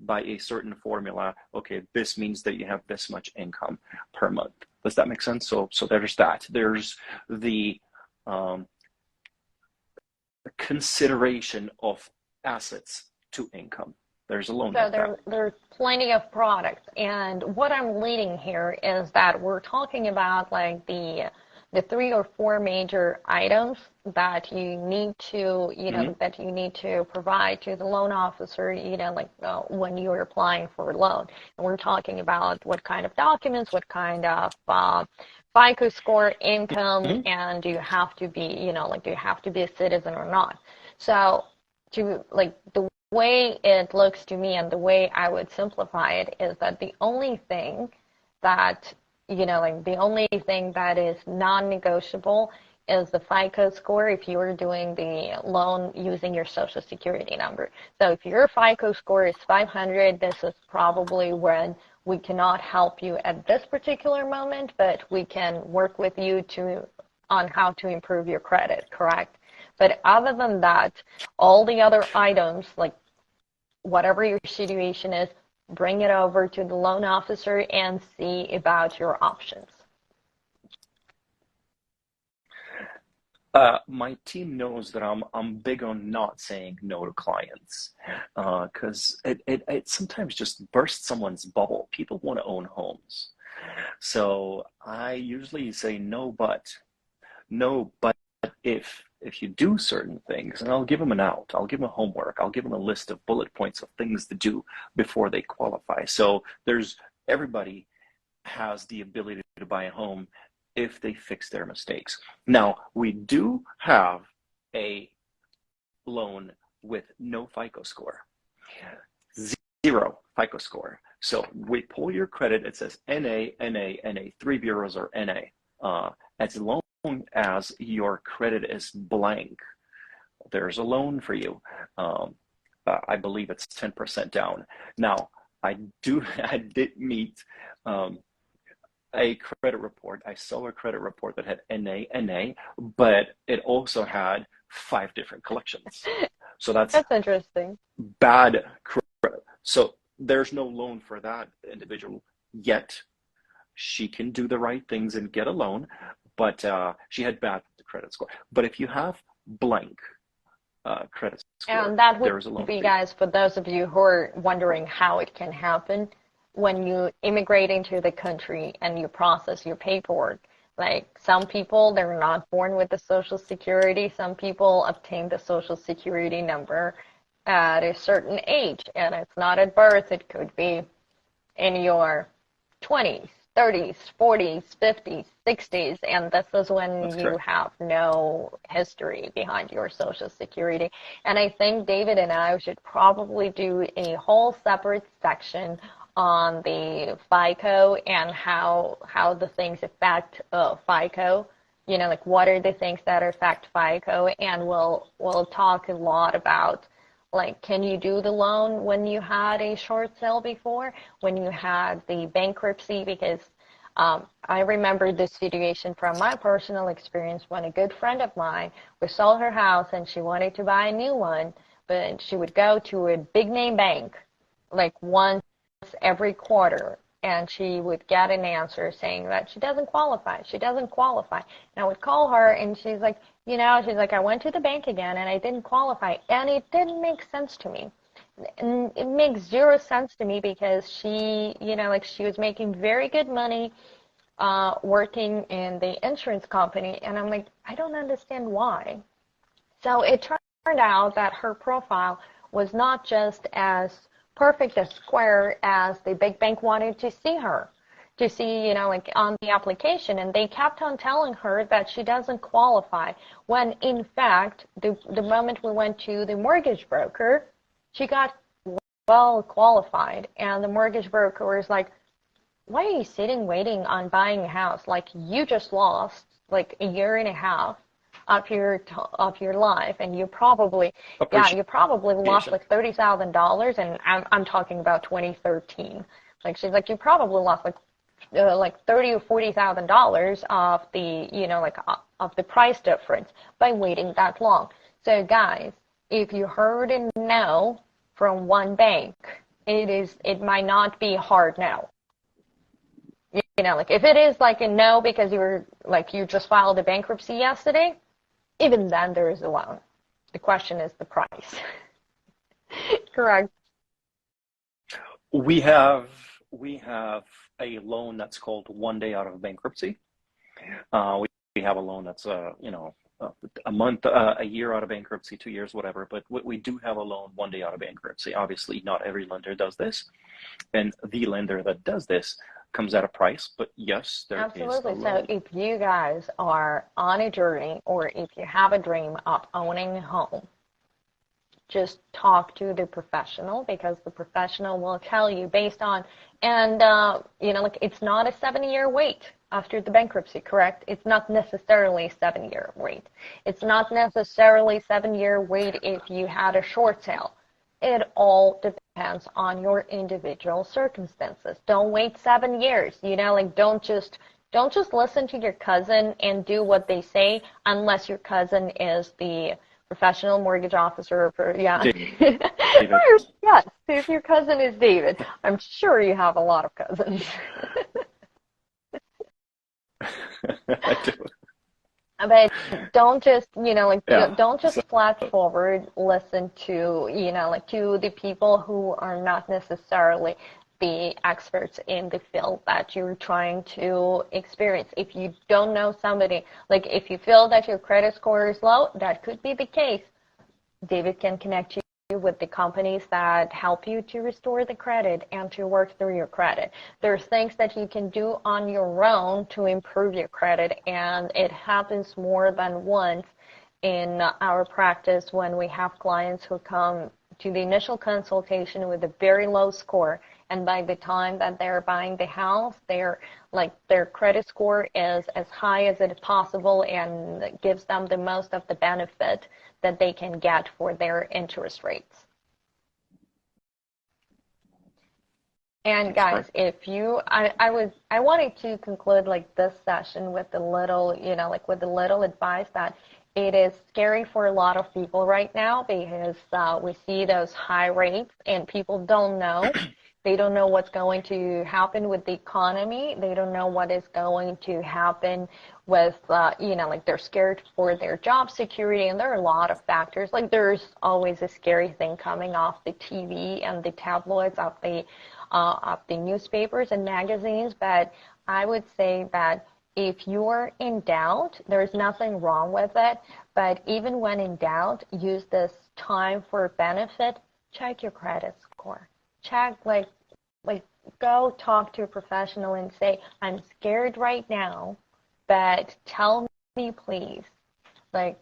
by a certain formula. Okay, this means that you have this much income per month. Does that make sense? So there's that. There's the consideration of assets to income. There's a loan So like that. there's plenty of products, and what I'm leading here is that we're talking about like the 3 or 4 major items that you need to, Hmm. that you need to provide to the loan officer, when you're applying for a loan. And we're talking about what kind of documents, what kind of FICO score, income, Hmm. and do you have to be, do you have to be a citizen or not? So to like the way it looks to me and the way I would simplify it is that the only thing that, the only thing that is non-negotiable is the FICO score if you are doing the loan using your social security number. So if your FICO score is 500, this is probably when we cannot help you at this particular moment, but we can work with you on how to improve your credit, correct? But other than that, all the other items, like whatever your situation is, bring it over to the loan officer and see about your options. My team knows that I'm big on not saying no to clients, because it sometimes just bursts someone's bubble. People want to own homes, so I usually say no, but if you do certain things, and I'll give them an out, I'll give them homework, I'll give them a list of bullet points of things to do before they qualify. So there's everybody has the ability to buy a home if they fix their mistakes. Now, we do have a loan with no FICO score, zero FICO score. So we pull your credit, it says NA, NA, NA, 3 bureaus are NA. As long as your credit is blank, there's a loan for you. I believe it's 10% down. Now, I did meet a credit report. I saw a credit report that had NA, NA, but it also had 5 different collections. So that's That's interesting. bad credit. So there's no loan for that individual yet. She can do the right things and get a loan, but she had bad credit score. But if you have blank credit score, And that would there's a loan be, for you. guys, for those of you who are wondering how it can happen when you immigrate into the country and you process your paperwork. Like some people, they're not born with the Social Security. Some people obtain the Social Security number at a certain age, and it's not at birth. It could be in your 20s, 30s, 40s, 50s, 60s, and this is That's when you correct. have no history behind your Social Security. And I think David and I should probably do a whole separate section on the FICO and how the things affect FICO. Like what are the things that affect FICO, and we'll talk a lot about like, can you do the loan when you had a short sale before, when you had the bankruptcy? Because I remember this situation from my personal experience when a good friend of mine, we sold her house and she wanted to buy a new one, but she would go to a big name bank like once every quarter, and she would get an answer saying that she doesn't qualify. She doesn't qualify. And I would call her, and she's like, I went to the bank again, and I didn't qualify. And it didn't make sense to me. And it makes zero sense to me because she, like she was making very good money working in the insurance company. And I'm like, I don't understand why. So it turned out that her profile was not just as perfect as square as the big bank wanted to see her, to see, like on the application. And they kept on telling her that she doesn't qualify, when in fact, the moment we went to the mortgage broker, she got well qualified. And the mortgage broker was like, why are you sitting waiting on buying a house? Like you just lost like a year and a half of your life, and you probably lost Appreciation. like $30,000, and I'm talking about 2013. Like she's like, you probably lost like 30 or $40,000 of the of the price difference by waiting that long. So guys, if you heard a no from one bank, it might not be hard no. Like if it is like a no because you just filed a bankruptcy yesterday, even then there is a loan. The question is the price. Correct. We have we have a loan that's called 1 day out of bankruptcy. We have a loan that's a month, a year out of bankruptcy, 2 years, whatever. But we do have a loan 1 day out of bankruptcy. Obviously, not every lender does this, and the lender that does this comes at a price. But yes, there is a Absolutely. So loan. if you guys are on a journey or if you have a dream of owning a home, just talk to the professional because the professional will tell you based on, and like it's not a 7 year wait after the bankruptcy, correct? It's not necessarily a 7 year wait. It's not necessarily 7 year wait if you had a short sale. It all depends on your individual circumstances. Don't wait 7 years, like don't just listen to your cousin and do what they say unless your cousin is the professional mortgage officer for, yeah. David. Yes, if your cousin is David, I'm sure you have a lot of cousins. I do. But don't just, Yeah. don't So, just flat forward listen to, to the people who are not necessarily the experts in the field that you're trying to experience. If you don't know somebody, like if you feel that your credit score is low, that could be the case. David can connect you with the companies that help you to restore the credit and to work through your credit. There's things that you can do on your own to improve your credit, and it happens more than once in our practice when we have clients who come to the initial consultation with a very low score, and by the time that they're buying the house, their credit score is as high as it is possible and gives them the most of the benefit that they can get for their interest rates. And guys, if you, I wanted to conclude like this session with a little, with a little advice that it is scary for a lot of people right now because we see those high rates and people don't know. They don't know what's going to happen with the economy. They don't know what is going to happen with, they're scared for their job security, and there are a lot of factors. Like there's always a scary thing coming off the TV and the tabloids of the newspapers and magazines. But I would say that if you're in doubt, there's nothing wrong with it. But even when in doubt, use this time for benefit. Check your credit score. Check, go talk to a professional and say, I'm scared right now, but tell me please,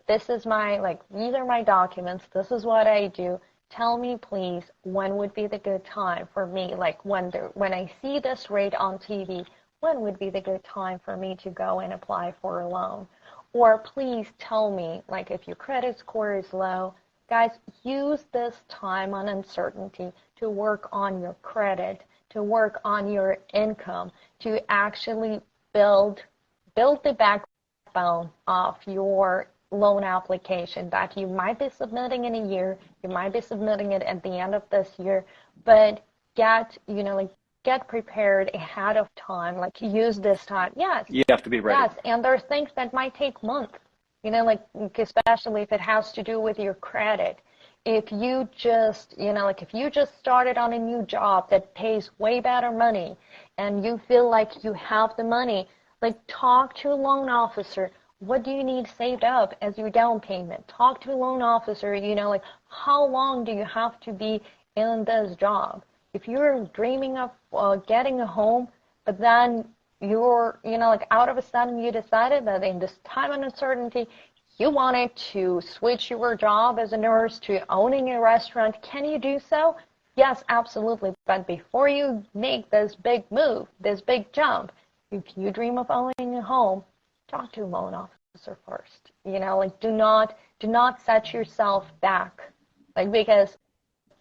this is these are my documents, this is what I do. Tell me please, when would be the good time for me, when I see this rate on TV, when would be the good time for me to go and apply for a loan? Or please tell me, if your credit score is low, guys, use this time on uncertainty to work on your credit, to work on your income, to actually build the backbone of your loan application that you might be submitting in a year, you might be submitting it at the end of this year, but get prepared ahead of time, use this time. Yes. you have to be ready. Yes, and there are things that might take months, especially if it has to do with your credit. If you just, if you just started on a new job that pays way better money and you feel like you have the money, talk to a loan officer. What do you need saved up as your down payment? Talk to a loan officer, how long do you have to be in this job? If you're dreaming of getting a home, but then you're, out of a sudden you decided that in this time of uncertainty, you wanted to switch your job as a nurse to owning a restaurant, can you do so? Yes, absolutely. But before you make this big move, this big jump, if you dream of owning a home, talk to a loan officer first. Do not set yourself back, because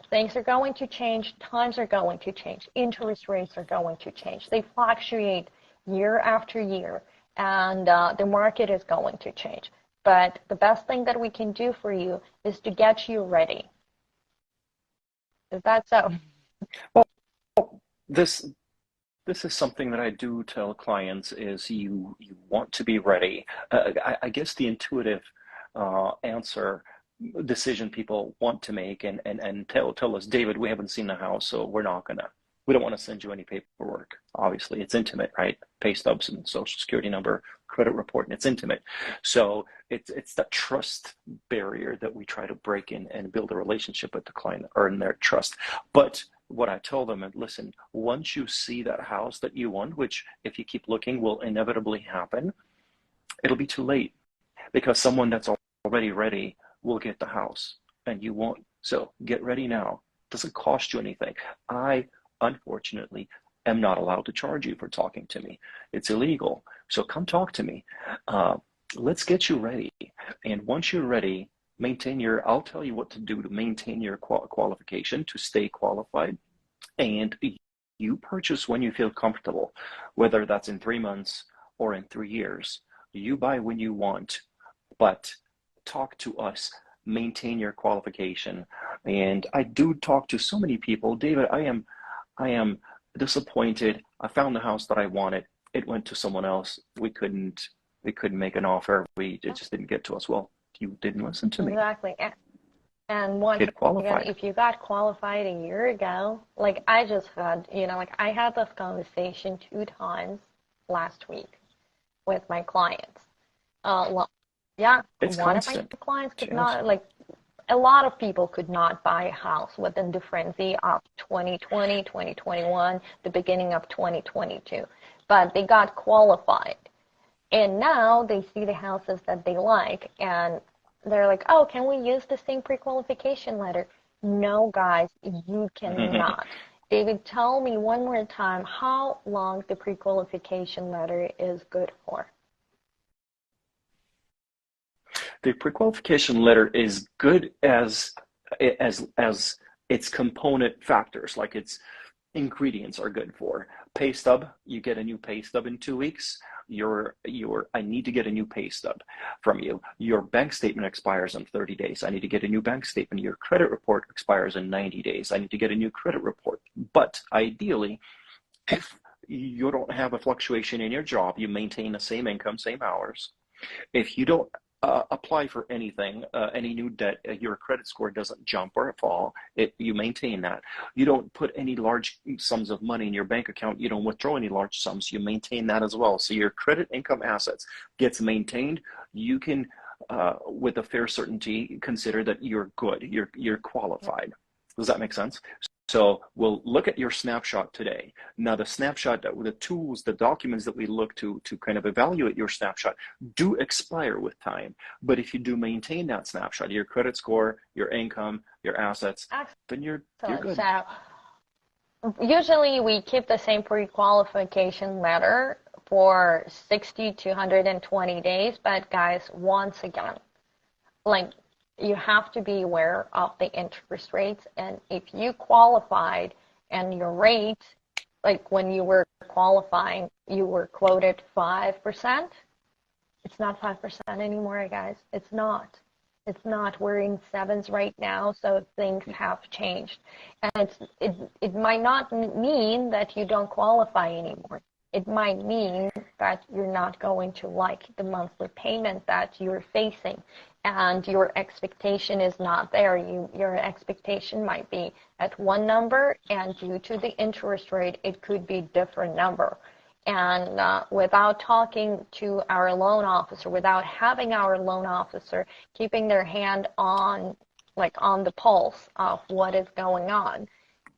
things are going to change, times are going to change, interest rates are going to change. They fluctuate year after year, and the market is going to change. But the best thing that we can do for you is to get you ready. Is that so? Well, this is something that I do tell clients is you want to be ready. I guess the intuitive decision people want to make and tell us, David, we haven't seen the house, so we're not gonna We don't want to send you any paperwork. Obviously, it's intimate, right? Pay stubs and social security number, credit report, and it's intimate. So it's that trust barrier that we try to break in and build a relationship with the client, earn their trust. But what I told them, and listen, once you see that house that you want, which if you keep looking will inevitably happen, it'll be too late, because someone that's already ready will get the house and you won't. So get ready now. It doesn't cost you anything. I, unfortunately, am not allowed to charge you for talking to me. It's illegal. So come talk to me. Let's get you ready. And once you're ready, I'll tell you what to do to maintain your qualification, to stay qualified. And you purchase when you feel comfortable, whether that's in 3 months or in 3 years. You buy when you want, but talk to us, maintain your qualification. And I do talk to so many people. David, I am disappointed. I found the house that I wanted. It went to someone else. We couldn't make an offer. It just didn't get to us. Well, you didn't listen to me. Exactly. And once again, if you got qualified a year ago, like I just had, I had this conversation 2 times last week with my clients. Yeah, it's one constant. of my clients could not, a lot of people could not buy a house within the frenzy of 2020, 2021, the beginning of 2022, but they got qualified. And now they see the houses that they like, and they're like, oh, can we use the same pre-qualification letter? No, guys, you cannot. David, tell me one more time how long the pre-qualification letter is good for. The pre-qualification letter is good as its component factors, like its ingredients are good for. Pay stub, you get a new pay stub in 2 weeks. I need to get a new pay stub from you. Your bank statement expires in 30 days. I need to get a new bank statement. Your credit report expires in 90 days. I need to get a new credit report. But ideally, if you don't have a fluctuation in your job, you maintain the same income, same hours. If you don't apply for anything, any new debt, your credit score doesn't jump or fall, you maintain that. You don't put any large sums of money in your bank account, you don't withdraw any large sums, you maintain that as well. So your credit, income, assets gets maintained. You can, with a fair certainty, consider that you're good, you're qualified. Does that make sense? So we'll look at your snapshot today. Now the snapshot, the tools, the documents that we look to kind of evaluate your snapshot do expire with time. But if you do maintain that snapshot, your credit score, your income, your assets, then you're good. So usually we keep the same pre-qualification letter for 60 to 120 days. But guys, once again, you have to be aware of the interest rates, and if you qualified and your rate, like when you were qualifying, you were quoted 5%, it's not 5% anymore, guys. It's not. We're in 7s right now, so things have changed. And it might not mean that you don't qualify anymore. It might mean that you're not going to like the monthly payment that you're facing, and your expectation is not there. Your expectation might be at one number, and due to the interest rate, it could be a different number. And without talking to our loan officer, without having our loan officer keeping their hand on the pulse of what is going on,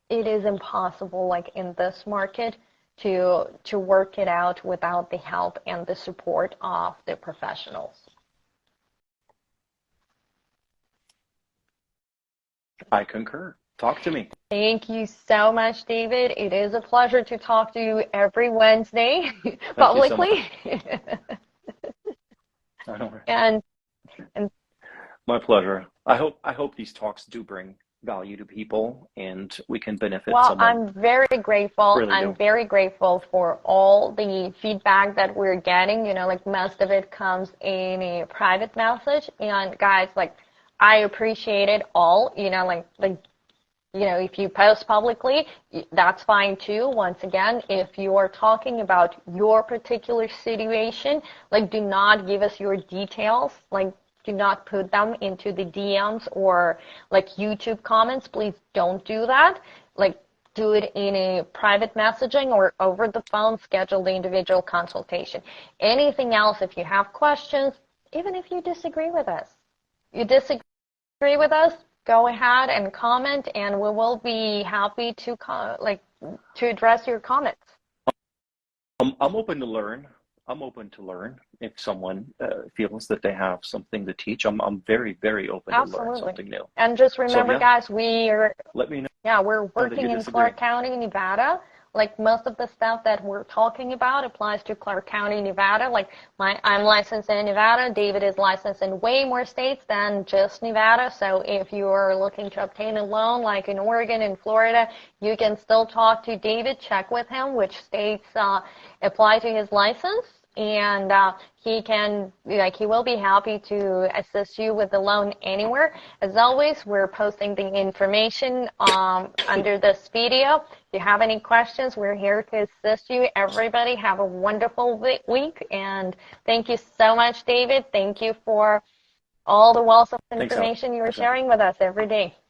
it is impossible, in this market, to work it out without the help and the support of the professionals. I concur. Talk to me. Thank you so much, David. It is a pleasure to talk to you every Wednesday publicly. I know. And my pleasure. I hope these talks do bring value to people and we can benefit someone. I'm very grateful. Really I'm very grateful for all the feedback that we're getting. Most of it comes in a private message. And guys, I appreciate it all. If you post publicly, that's fine too. Once again, if you are talking about your particular situation, do not give us your details. Do not put them into the DMs or YouTube comments. Please don't do that. do it in a private messaging or over the phone, schedule the individual consultation. Anything else, if you have questions, even if you disagree with us, go ahead and comment, and we will be happy to to address your comments. I'm open to learn. I'm open to learn if someone feels that they have something to teach. I'm very, very open to learn something new. And just remember, so, guys, we are. Let me know. Yeah, we're working in Clark County, Nevada. Like most of the stuff that we're talking about applies to Clark County, Nevada. Like I'm licensed in Nevada. David is licensed in way more states than just Nevada. So if you are looking to obtain a loan, like in Oregon and Florida, you can still talk to David, check with him which states apply to his license. And he will be happy to assist you with the loan anywhere. As always, we're posting the information under this video. If you have any questions, we're here to assist you. Everybody have a wonderful week, and thank you so much, David. Thank you for all the wealth of information you are sharing with us every day.